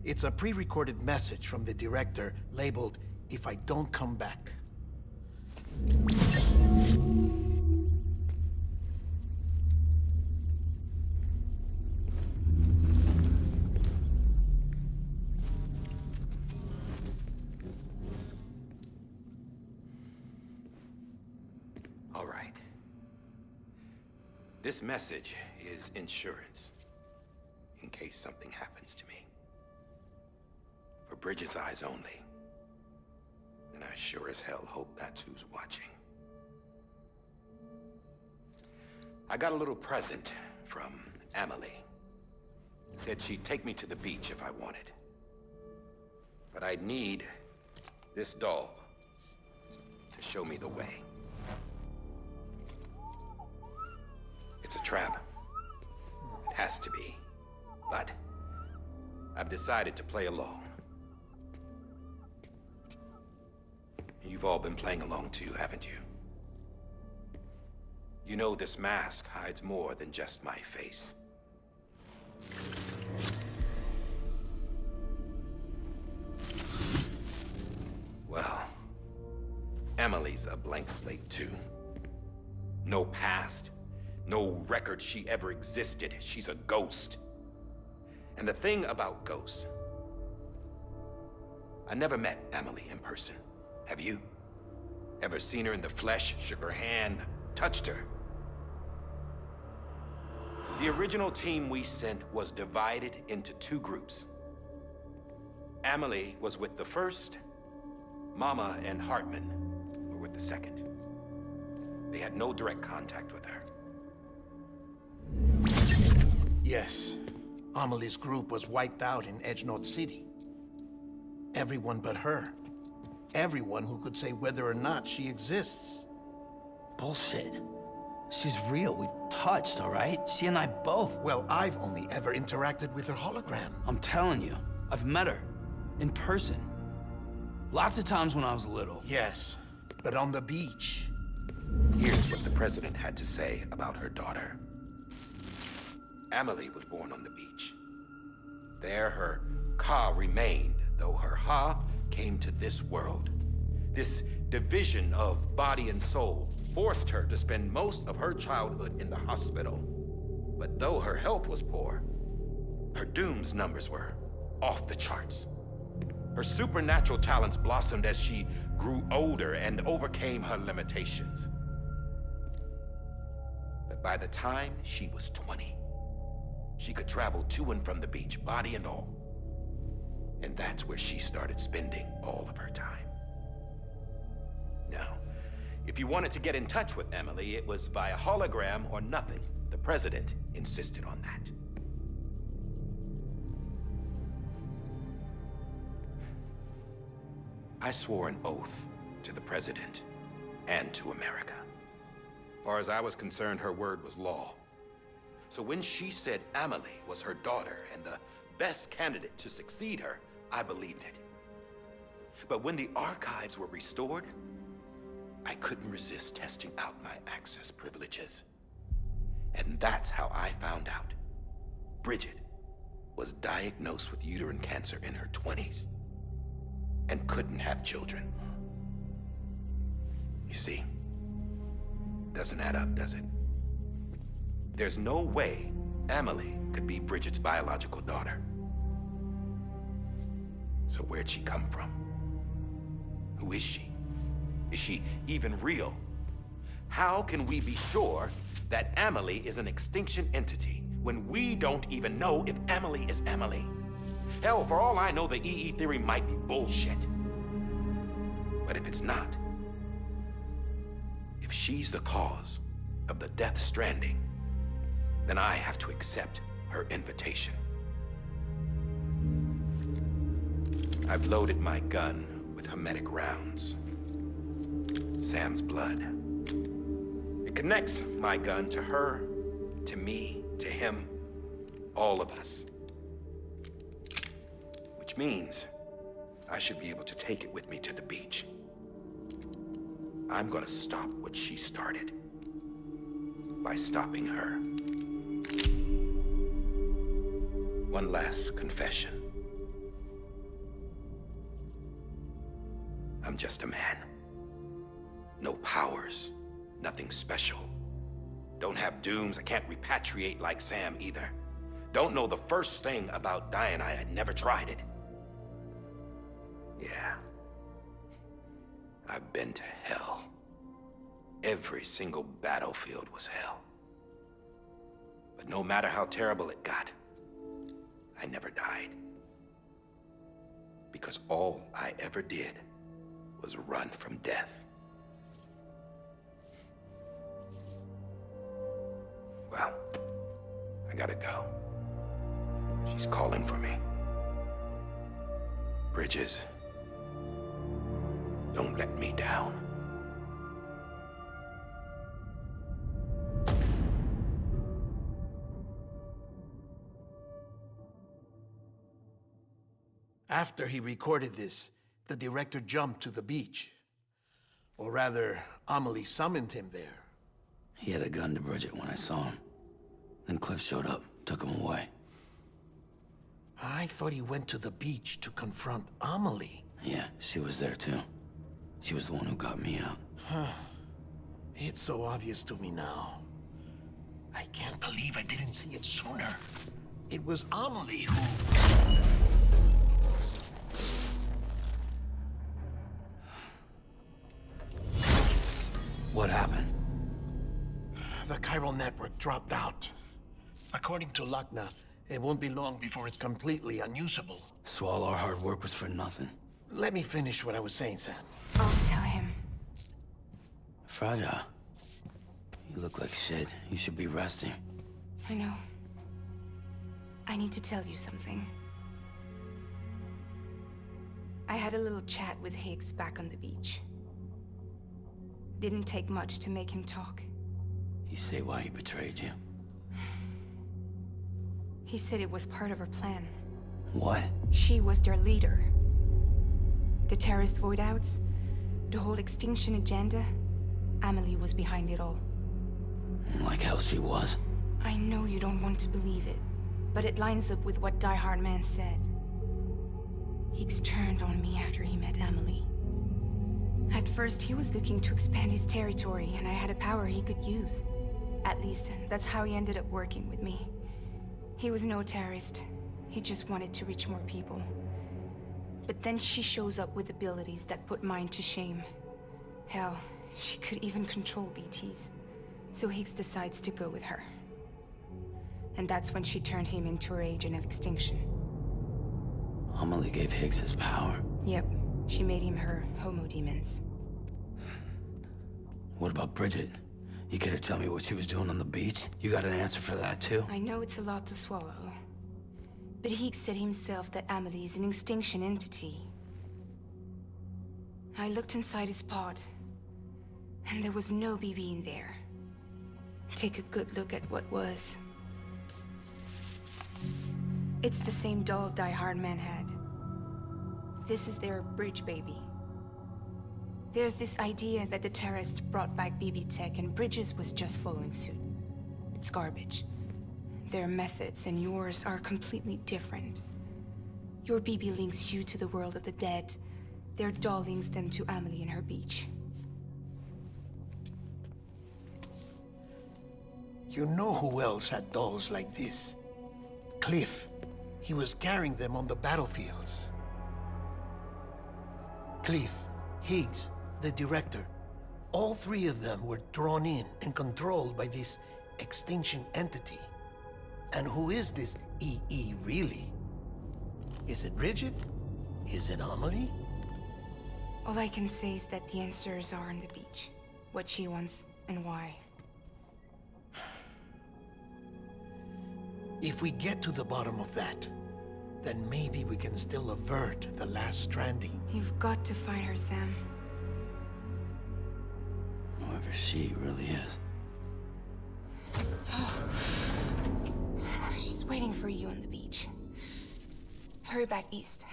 It's a pre-recorded message from the director labeled, "If I Don't Come Back." All right. This message is insurance, in case something happens to me. For Bridget's eyes only. And I sure as hell hope that's who's watching. I got a little present from Amelie. Said she'd take me to the beach if I wanted. But I'd need this doll to show me the way. It's a trap. It has to be. But I've decided to play along. You've all been playing along too, haven't you? You know this mask hides more than just my face. Well, Emily's a blank slate too. No past. No record she ever existed. She's a ghost. And the thing about ghosts, I never met Emily in person. Have you? Ever seen her in the flesh, shook her hand, touched her? The original team we sent was divided into two groups. Emily was with the first, Mama and Hartman were with the second. They had no direct contact with her. Yes. Amelie's group was wiped out in Edgenorth City. Everyone but her. Everyone who could say whether or not she exists. Bullshit. She's real. We touched, all right? She and I both. Well, I've only ever interacted with her hologram. I'm telling you, I've met her. In person. Lots of times when I was little. Yes, but on the beach. Here's what the president had to say about her daughter. Amelie was born on the beach. There her Ka remained, though her Ha came to this world. This division of body and soul forced her to spend most of her childhood in the hospital. But though her health was poor, her Doom's numbers were off the charts. Her supernatural talents blossomed as she grew older and overcame her limitations. But by the time she was 20, she could travel to and from the beach, body and all. And that's where she started spending all of her time. Now, if you wanted to get in touch with Emily, it was via hologram or nothing. The president insisted on that. I swore an oath to the president and to America. As far as I was concerned, her word was law. So when she said Amelie was her daughter and the best candidate to succeed her, I believed it. But when the archives were restored, I couldn't resist testing out my access privileges. And that's how I found out Bridget was diagnosed with uterine cancer in her 20s and couldn't have children. You see, doesn't add up, does it? There's no way Amelie could be Bridget's biological daughter. So where'd she come from? Who is she? Is she even real? How can we be sure that Amelie is an extinction entity when we don't even know if Amelie is Amelie? Hell, for all I know, the EE theory might be bullshit. But if it's not, if she's the cause of the death stranding, then I have to accept her invitation. I've loaded my gun with hermetic rounds. Sam's blood. It connects my gun to her, to me, to him, all of us. Which means I should be able to take it with me to the beach. I'm gonna stop what she started by stopping her. One last confession. I'm just a man. No powers, nothing special. Don't have dooms, I can't repatriate like Sam either. Don't know the first thing about dying, I had never tried it. Yeah. I've been to hell. Every single battlefield was hell. But no matter how terrible it got, I never died. Because all I ever did was run from death. Well, I gotta go. She's calling for me. Bridges, don't let me down. After he recorded this, the director jumped to the beach. Or rather, Amelie summoned him there. He had a gun to Bridget when I saw him. Then Cliff showed up, took him away. I thought he went to the beach to confront Amelie. Yeah, she was there too. She was the one who got me out. It's so obvious to me now. I can't believe I didn't see it sooner. It was Amelie who... What happened? The chiral network dropped out. According to Luckna, it won't be long before it's completely unusable. So all our hard work was for nothing. Let me finish what I was saying, Sam. I'll tell him. Fragile. You look like shit. You should be resting. I know. I need to tell you something. I had a little chat with Higgs back on the beach. Didn't take much to make him talk. You say why he betrayed you? He said it was part of her plan. What? She was their leader. The terrorist void-outs, the whole extinction agenda, Amelie was behind it all. Like hell she was. I know you don't want to believe it, but it lines up with what Die Hard Man said. Higgs turned on me after he met Amelie. At first, he was looking to expand his territory, and I had a power he could use. At least, that's how he ended up working with me. He was no terrorist. He just wanted to reach more people. But then she shows up with abilities that put mine to shame. Hell, she could even control BTs. So Higgs decides to go with her. And that's when she turned him into her agent of extinction. Amelie gave Higgs his power. Yep, she made him her homo demons. What about Bridget? You care to tell me what she was doing on the beach? You got an answer for that too? I know it's a lot to swallow. But Higgs said himself that Amelie is an extinction entity. I looked inside his pod, and there was no BB in there. Take a good look at what was. It's the same doll Die Hard Man had. This is their bridge baby. There's this idea that the terrorists brought back BB tech and Bridges was just following suit. It's garbage. Their methods and yours are completely different. Your BB links you to the world of the dead. Their doll links them to Amelie and her beach. You know who else had dolls like this? Cliff. He was carrying them on the battlefields. Cliff, Higgs, the director. All three of them were drawn in and controlled by this extinction entity. And who is this EE really? Is it Bridget? Is it Amelie? All I can say is that the answers are on the beach. What she wants and why. If we get to the bottom of that, then maybe we can still avert the last stranding. You've got to find her, Sam. Whoever she really is. She's waiting for you on the beach. Hurry back east.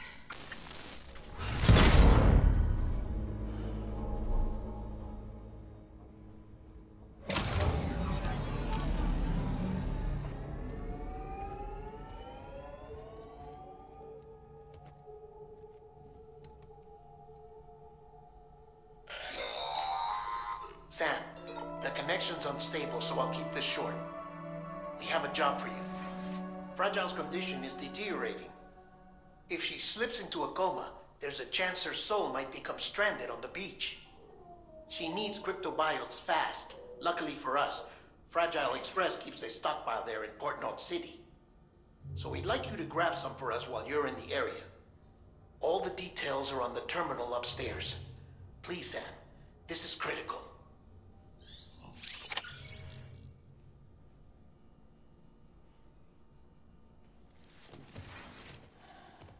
Sam, the connection's unstable, so I'll keep this short. We have a job for you. Fragile's condition is deteriorating. If she slips into a coma, there's a chance her soul might become stranded on the beach. She needs cryptobiotes fast. Luckily for us, Fragile Express keeps a stockpile there in Port North City. So we'd like you to grab some for us while you're in the area. All the details are on the terminal upstairs. Please, Sam, this is critical.